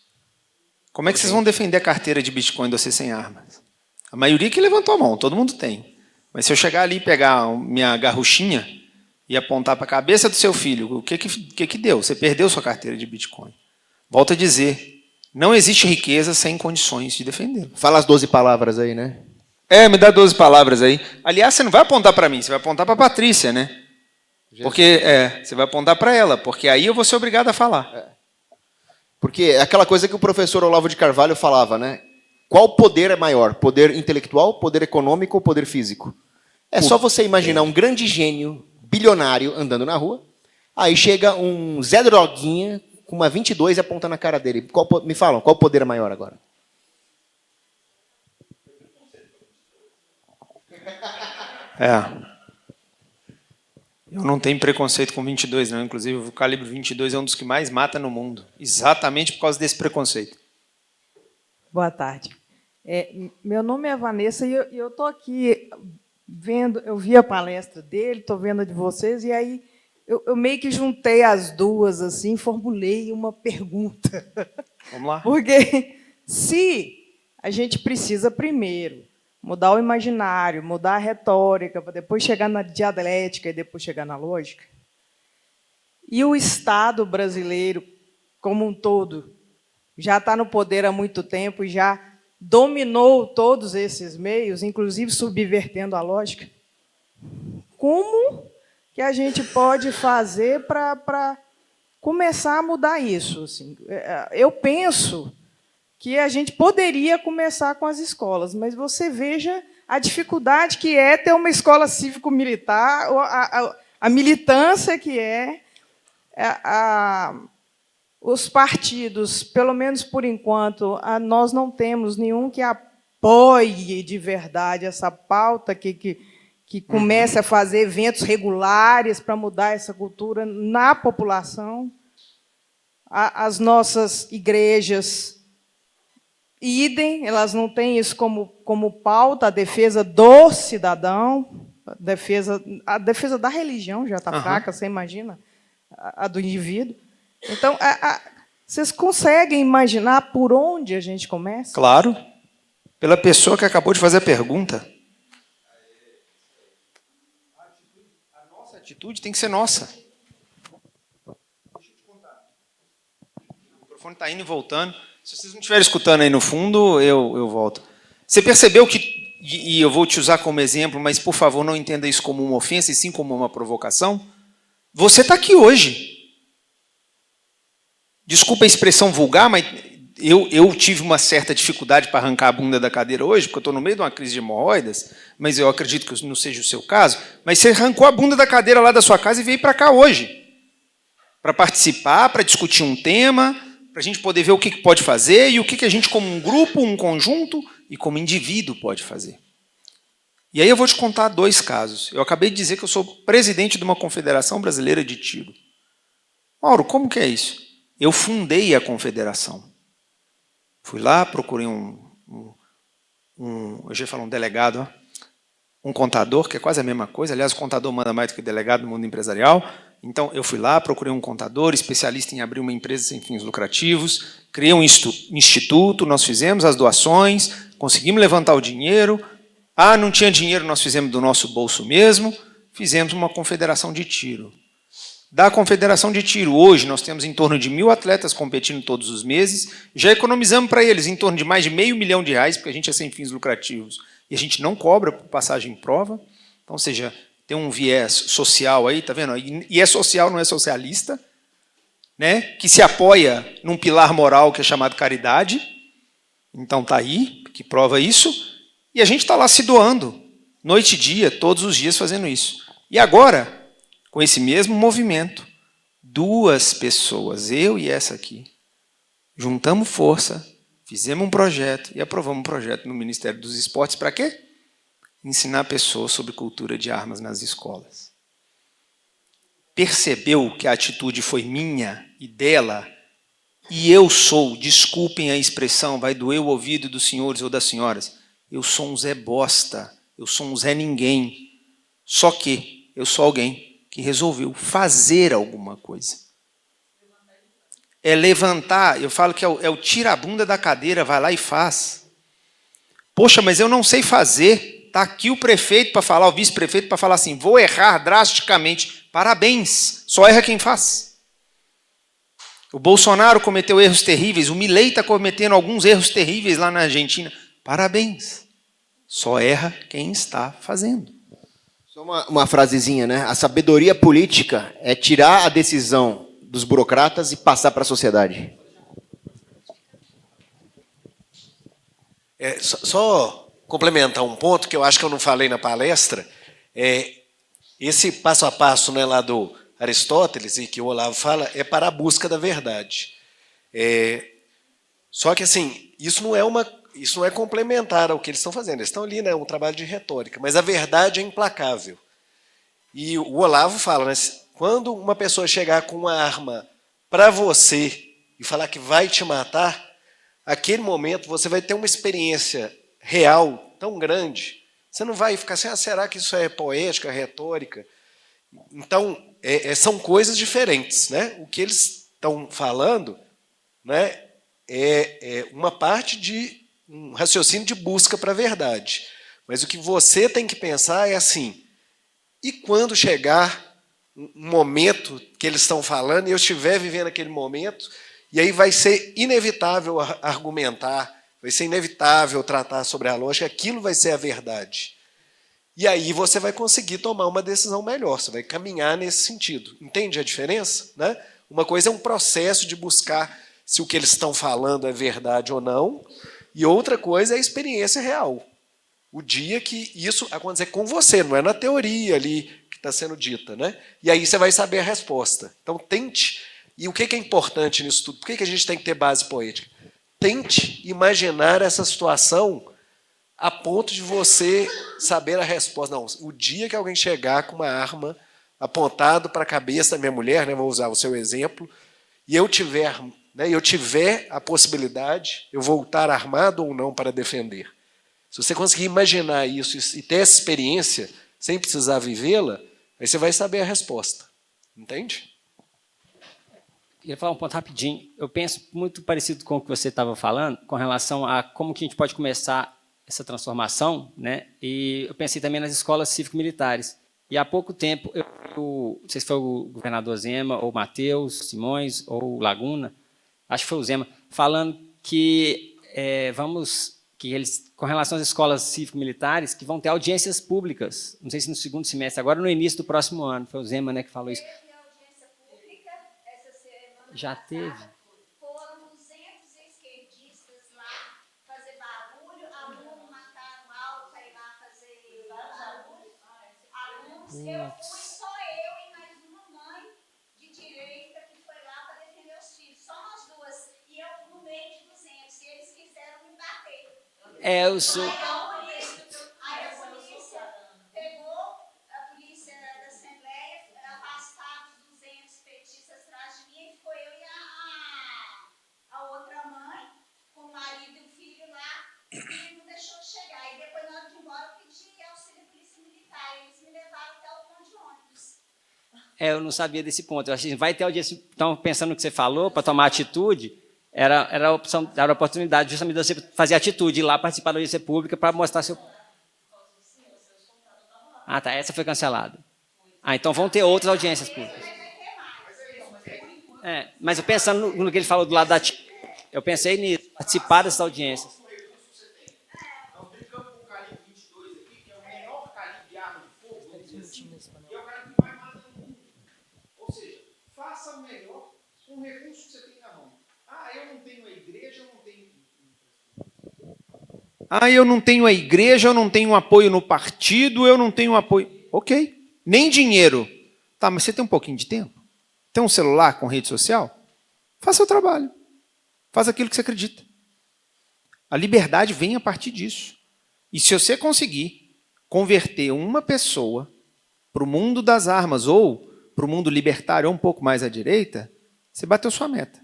Como é que vocês vão defender a carteira de Bitcoin de você sem armas? A maioria que levantou a mão, todo mundo tem. Mas se eu chegar ali e pegar minha garruchinha e apontar para a cabeça do seu filho, o que deu? Você perdeu sua carteira de Bitcoin. Volto a dizer, não existe riqueza sem condições de defendê-la. Fala as 12 palavras aí, né? Me dá 12 palavras aí. Aliás, você não vai apontar para mim, você vai apontar para a Patrícia, né? Porque você vai apontar para ela, porque aí eu vou ser obrigado a falar. Porque é aquela coisa que o professor Olavo de Carvalho falava, né? Qual poder é maior? Poder intelectual, poder econômico ou poder físico? É só você imaginar um grande gênio, bilionário, andando na rua, aí chega um Zé Droguinha com uma 22 e aponta na cara dele. Me falam, qual poder é maior agora? Eu não tenho preconceito com 22, não. Inclusive, o calibre 22 é um dos que mais mata no mundo. Exatamente por causa desse preconceito. Boa tarde. Meu nome é Vanessa e eu estou aqui vendo, eu vi a palestra dele, estou vendo a de vocês, e aí eu meio que juntei as duas, assim, formulei uma pergunta. Vamos lá. Porque se a gente precisa, primeiro, mudar o imaginário, mudar a retórica, para depois chegar na dialética e depois chegar na lógica. E o Estado brasileiro, como um todo, já está no poder há muito tempo e já dominou todos esses meios, inclusive subvertendo a lógica. Como que a gente pode fazer para começar a mudar isso? Assim, eu penso que a gente poderia começar com as escolas, mas você veja a dificuldade que é ter uma escola cívico-militar, a militância que é, os partidos, pelo menos por enquanto, nós não temos nenhum que apoie de verdade essa pauta, que comece a fazer eventos regulares para mudar essa cultura na população. As nossas igrejas, idem, elas não têm isso como pauta, a defesa do cidadão, a defesa da religião já está fraca, você imagina, a do indivíduo. Então, vocês conseguem imaginar por onde a gente começa? Claro, pela pessoa que acabou de fazer a pergunta. A nossa atitude tem que ser nossa. Deixa eu te contar. O microfone está indo e voltando. Se vocês não estiverem escutando aí no fundo, eu volto. Você percebeu que, e eu vou te usar como exemplo, mas, por favor, não entenda isso como uma ofensa, e sim como uma provocação. Você está aqui hoje. Desculpa a expressão vulgar, mas eu tive uma certa dificuldade para arrancar a bunda da cadeira hoje, porque eu estou no meio de uma crise de hemorroidas, mas eu acredito que não seja o seu caso. Mas você arrancou a bunda da cadeira lá da sua casa e veio para cá hoje, para participar, para discutir um tema, para a gente poder ver o que pode fazer e o que a gente, como um grupo, um conjunto e como indivíduo, pode fazer. E aí eu vou te contar 2 casos. Eu acabei de dizer que eu sou presidente de uma Confederação Brasileira de Tiro. Mauro, como que é isso? Eu fundei a confederação. Fui lá, procurei eu já ia falar um delegado, um contador, que é quase a mesma coisa. Aliás, o contador manda mais do que o delegado no mundo empresarial. Então, eu fui lá, procurei um contador, especialista em abrir uma empresa sem fins lucrativos, criei um instituto, nós fizemos as doações, conseguimos levantar o dinheiro. Não tinha dinheiro, nós fizemos do nosso bolso mesmo, fizemos uma confederação de tiro. Da Confederação de Tiro, hoje, nós temos em torno de 1.000 atletas competindo todos os meses, já economizamos para eles em torno de mais de R$500 mil, porque a gente é sem fins lucrativos, e a gente não cobra por passagem em prova, então, ou seja, tem um viés social aí, tá vendo? E é social, não é socialista, né? Que se apoia num pilar moral que é chamado caridade, então tá aí, que prova isso, e a gente está lá se doando, noite e dia, todos os dias fazendo isso. E agora, com esse mesmo movimento, 2 pessoas, eu e essa aqui, juntamos força, fizemos um projeto e aprovamos um projeto no Ministério dos Esportes. Para quê? Ensinar pessoas sobre cultura de armas nas escolas. Percebeu que a atitude foi minha e dela, e eu sou, desculpem a expressão, vai doer o ouvido dos senhores ou das senhoras, eu sou um Zé Bosta, eu sou um Zé Ninguém, só que eu sou alguém que resolveu fazer alguma coisa. É levantar, eu falo que é o tira a bunda da cadeira, vai lá e faz. Poxa, mas eu não sei fazer. Está aqui o prefeito para falar, o vice-prefeito para falar assim, vou errar drasticamente. Parabéns, só erra quem faz. O Bolsonaro cometeu erros terríveis, o Milei está cometendo alguns erros terríveis lá na Argentina. Parabéns, só erra quem está fazendo. Só uma frasezinha, né? A sabedoria política é tirar a decisão dos burocratas e passar para a sociedade. Só complementar um ponto que eu acho que eu não falei na palestra, esse passo a passo, né, lá do Aristóteles, e que o Olavo fala, é para a busca da verdade. Só que, assim, isso não é complementar ao que eles estão fazendo. Eles estão ali, né, um trabalho de retórica, mas a verdade é implacável. E o Olavo fala, né, quando uma pessoa chegar com uma arma para você e falar que vai te matar, naquele momento você vai ter uma experiência real tão grande, você não vai ficar assim, será que isso é poética, retórica? Então, são coisas diferentes, né? O que eles estão falando, né, é uma parte de um raciocínio de busca para a verdade. Mas o que você tem que pensar é assim, e quando chegar um momento que eles estão falando e eu estiver vivendo aquele momento, e aí vai ser inevitável argumentar, vai ser inevitável tratar sobre a lógica, aquilo vai ser a verdade. E aí você vai conseguir tomar uma decisão melhor, você vai caminhar nesse sentido. Entende a diferença? Né? Uma coisa é um processo de buscar se o que eles estão falando é verdade ou não, e outra coisa é a experiência real. O dia que isso acontecer com você, não é na teoria ali que está sendo dita. Né? E aí você vai saber a resposta. Então tente. E o que é importante nisso tudo? Por que a gente tem que ter base poética? Tente imaginar essa situação a ponto de você saber a resposta. Não, o dia que alguém chegar com uma arma apontado para a cabeça da minha mulher, né, vou usar o seu exemplo, e eu tiver a possibilidade, eu voltar armado ou não para defender. Se você conseguir imaginar isso e ter essa experiência, sem precisar vivê-la, aí você vai saber a resposta. Entende? Queria falar um ponto rapidinho. Eu penso muito parecido com o que você estava falando, com relação a como que a gente pode começar essa transformação, né? E eu pensei também nas escolas cívico-militares. E há pouco tempo, não sei se foi o governador Zema, ou Matheus Simões, ou Laguna, acho que foi o Zema, falando que que eles, com relação às escolas cívico-militares, que vão ter audiências públicas, não sei se no segundo semestre, agora no início do próximo ano, foi o Zema, né, que falou isso. Já teve. Foram 200 esquerdistas lá fazer barulho, alunos mataram aula para ir lá fazer barulho. Alunos, eu fui, só eu e mais uma mãe de direita que foi lá para defender os filhos. Só nós duas. E eu no meio de 200. E eles quiseram me bater. Eu sou... Aí a polícia pegou, a polícia da Assembleia, afastava os 200 petistas atrás de mim, e ficou eu e a outra mãe, com o marido e o filho lá, e não deixou de chegar. E depois, na hora de ir embora, eu pedi auxílio à polícia militar. Eles me levaram até o ponto de ônibus. Eu não sabia desse ponto. Eu achei que vai ter audiência. Então, pensando no que você falou, para tomar atitude, era a opção, era a oportunidade justamente de você fazer atitude, ir lá participar da audiência pública para mostrar seu... Ah, tá. Essa foi cancelada. Ah, então vão ter outras audiências públicas. Mas eu pensando no que ele falou do lado da... Eu pensei nisso, participar dessas audiências. Nós brincamos com o calibre 22 aqui, que é o menor calibre de arma de fogo, vamos dizer assim, e é o cara que mais mata no mundo. Ou seja, faça o melhor com o recurso que você tem na mão. Ah, eu não tenho a igreja, eu não tenho... Ah, eu não tenho a igreja, eu não tenho apoio no partido, eu não tenho apoio... Ok, nem dinheiro. Tá, mas você tem um pouquinho de tempo? Tem um celular com rede social? Faça o trabalho. Faça aquilo que você acredita. A liberdade vem a partir disso. E se você conseguir converter uma pessoa para o mundo das armas ou para o mundo libertário ou um pouco mais à direita, você bateu sua meta.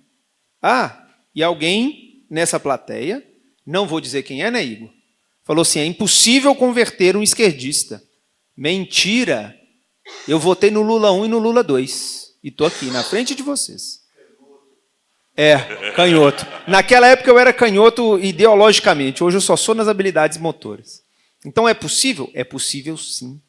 Ah, e alguém nessa plateia, não vou dizer quem é, né, Igor? Falou assim, é impossível converter um esquerdista. Mentira! Eu votei no Lula 1 e no Lula 2. E estou aqui, na frente de vocês. Canhoto. Naquela época eu era canhoto ideologicamente, hoje eu só sou nas habilidades motoras. Então é possível? É possível sim.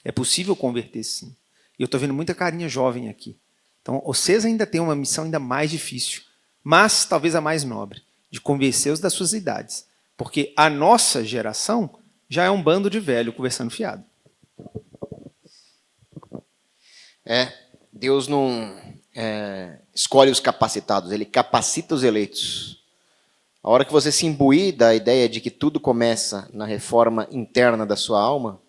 É possível converter sim. E eu estou vendo muita carinha jovem aqui. Então vocês ainda têm uma missão ainda mais difícil, mas talvez a mais nobre, de convencer-os das suas idades. Porque a nossa geração já é um bando de velho conversando fiado. Deus não escolhe os capacitados, ele capacita os eleitos. A hora que você se imbuir da ideia de que tudo começa na reforma interna da sua alma,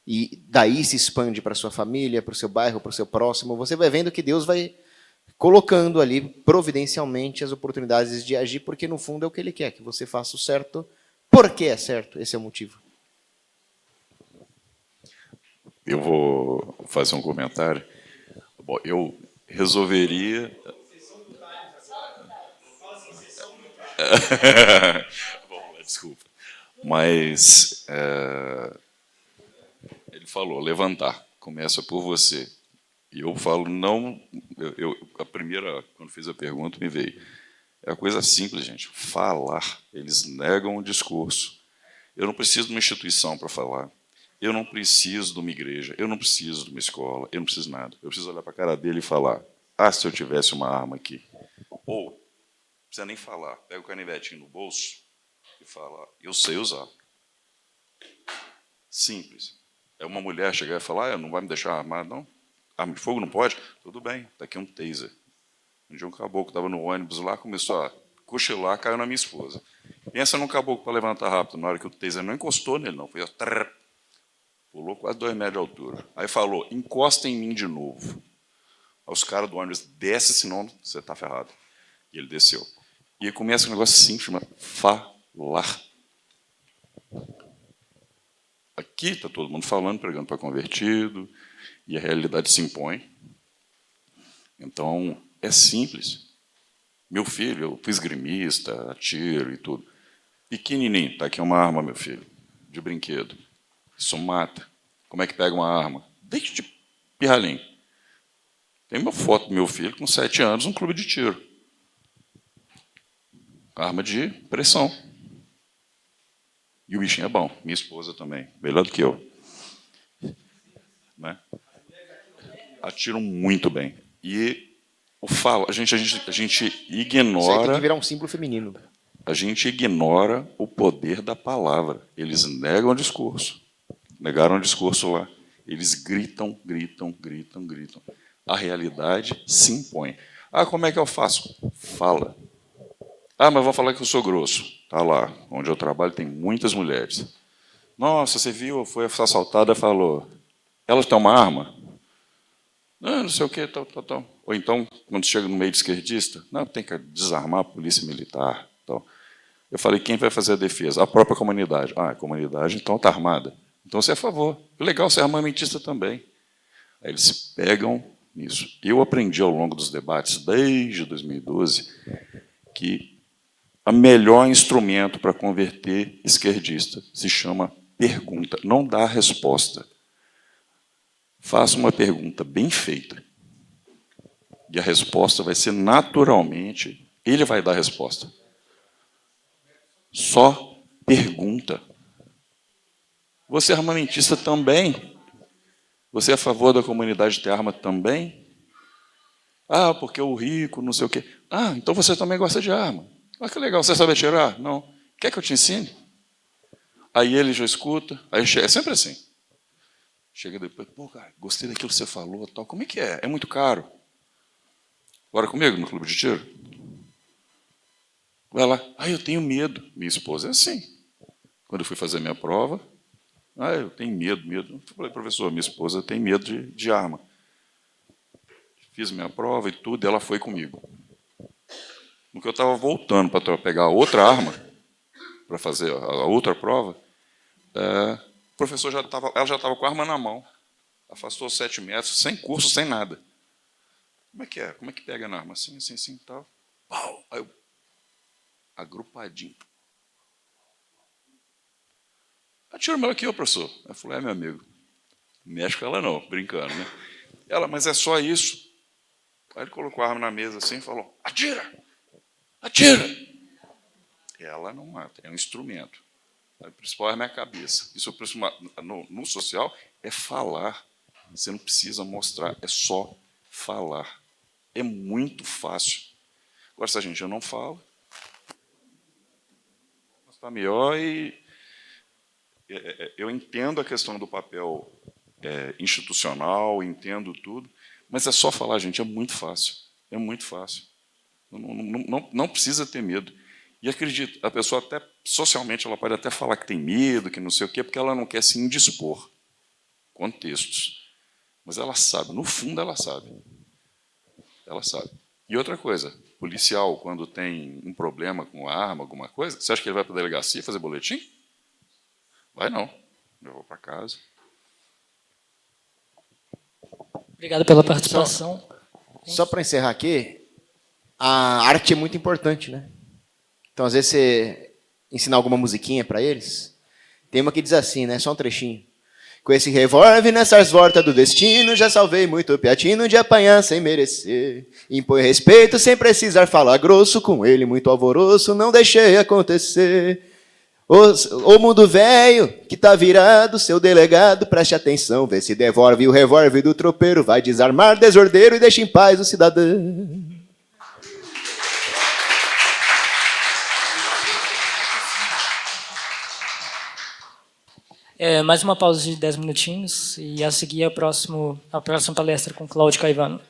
e daí se expande para a sua família, para o seu bairro, para o seu próximo, você vai vendo que Deus vai colocando ali providencialmente as oportunidades de agir, porque no fundo é o que ele quer, que você faça o certo, porque é certo, esse é o motivo. Eu vou fazer um comentário. Bom, eu resolveria... Bom, desculpa. Mas ele falou, levantar, começa por você. E eu falo, não... a primeira, quando fiz a pergunta, me veio. É uma coisa simples, gente. Falar. Eles negam o discurso. Eu não preciso de uma instituição para falar. Eu não preciso de uma igreja. Eu não preciso de uma escola. Eu não preciso de nada. Eu preciso olhar para a cara dele e falar: ah, se eu tivesse uma arma aqui. Ou, não precisa nem falar. Pega o canivetinho no bolso e fala: eu sei usar. Simples. É uma mulher chegar e falar: ah, não vai me deixar armado, não? Arma de fogo não pode? Tudo bem, está aqui um taser. Um dia um caboclo estava no ônibus lá, começou a cochilar, caiu na minha esposa. Pensa num caboclo para levantar rápido, na hora que o taser não encostou nele, não. Foi ó, trrr, pulou quase 2 metros de altura. Aí falou: encosta em mim de novo. Aí os caras do ônibus: desce, senão você está ferrado. E ele desceu. E aí começa um negócio assim, chama falar. Aqui está todo mundo falando, pregando para convertido, e a realidade se impõe. Então, é simples. Meu filho, eu fui esgrimista, atiro e tudo. Pequenininho, está aqui uma arma, meu filho, de brinquedo. Isso mata. Como é que pega uma arma? Desde pirralhinho. Tem uma foto do meu filho com 7 anos, num clube de tiro. Arma de pressão. E o bichinho é bom. Minha esposa também, melhor do que eu. Né? Atiram muito bem. E o falo, a gente ignora. Isso aí tem que virar um símbolo feminino. A gente ignora o poder da palavra. Eles negam o discurso. Negaram o discurso lá. Eles gritam, gritam, gritam, gritam. A realidade se impõe. Ah, como é que eu faço? Fala. Ah, mas vão falar que eu sou grosso. Está lá, onde eu trabalho tem muitas mulheres. Nossa, você viu, foi assaltada, falou: ela tem uma arma? Não sei o quê, tal. Ou então, quando chega no meio de esquerdista, não, tem que desarmar a polícia militar. Tal. Eu falei: quem vai fazer a defesa? A própria comunidade. Ah, a comunidade, então está armada. Então você é a favor. Legal, você é armamentista também. Aí eles se pegam nisso. Eu aprendi ao longo dos debates, desde 2012, que o melhor instrumento para converter esquerdista se chama pergunta. Não dá resposta. Faça uma pergunta bem feita. E a resposta vai ser naturalmente, ele vai dar a resposta. Só pergunta. Você é armamentista também? Você é a favor da comunidade ter arma também? Ah, porque o rico, não sei o quê. Ah, então você também gosta de arma. Ah, que legal, você sabe atirar? Não. Quer que eu te ensine? Aí ele já escuta, aí chega, é sempre assim. Chega depois: pô, cara, gostei daquilo que você falou, tal. Como é que é? É muito caro. Bora comigo no clube de tiro? Vai lá. Ah, eu tenho medo. Minha esposa é assim. Quando eu fui fazer minha prova, eu tenho medo. Eu falei: professor, minha esposa tem medo de arma. Fiz minha prova e tudo, e ela foi comigo. No que eu estava voltando para pegar outra arma, para fazer a outra prova, o professor ela já estava com a arma na mão. Afastou 7 metros, sem curso, sem nada. Como é que é? Como é que pega na arma? Assim, tal. Pau! Aí eu, agrupadinho. Atira melhor que eu, professor. Eu falei: meu amigo, não mexe com ela não, brincando, né? Ela: mas é só isso. Aí ele colocou a arma na mesa assim e falou: atira! Atira! Ela não mata, é um instrumento. O principal arma é a cabeça. Isso no social é falar. Você não precisa mostrar, é só falar. É muito fácil. Agora, se a gente não fala, está melhor. E eu entendo a questão do papel institucional, entendo tudo, mas é só falar, gente, é muito fácil. É muito fácil. Não precisa ter medo. E acredito, a pessoa até socialmente ela pode até falar que tem medo, que não sei o quê, porque ela não quer se indispor. Contextos. Mas ela sabe, no fundo ela sabe. Ela sabe. E outra coisa, policial, quando tem um problema com arma, alguma coisa, você acha que ele vai para a delegacia fazer boletim? Vai não. Eu vou para casa. Obrigado pela participação. Só para encerrar aqui, a arte é muito importante, né? Então, às vezes, você ensinar alguma musiquinha para eles. Tem uma que diz assim, né? Só um trechinho. Com esse revólver nessas voltas do destino, já salvei muito piatino de apanhar sem merecer. Impõe respeito sem precisar falar grosso, com ele muito alvoroço, não deixei acontecer. Ô mundo velho que tá virado, seu delegado, preste atenção, vê se devolve o revólver do tropeiro, vai desarmar desordeiro e deixa em paz o cidadão. Mais uma pausa de 10 minutinhos e a seguir a próxima palestra com Cláudio Caivano.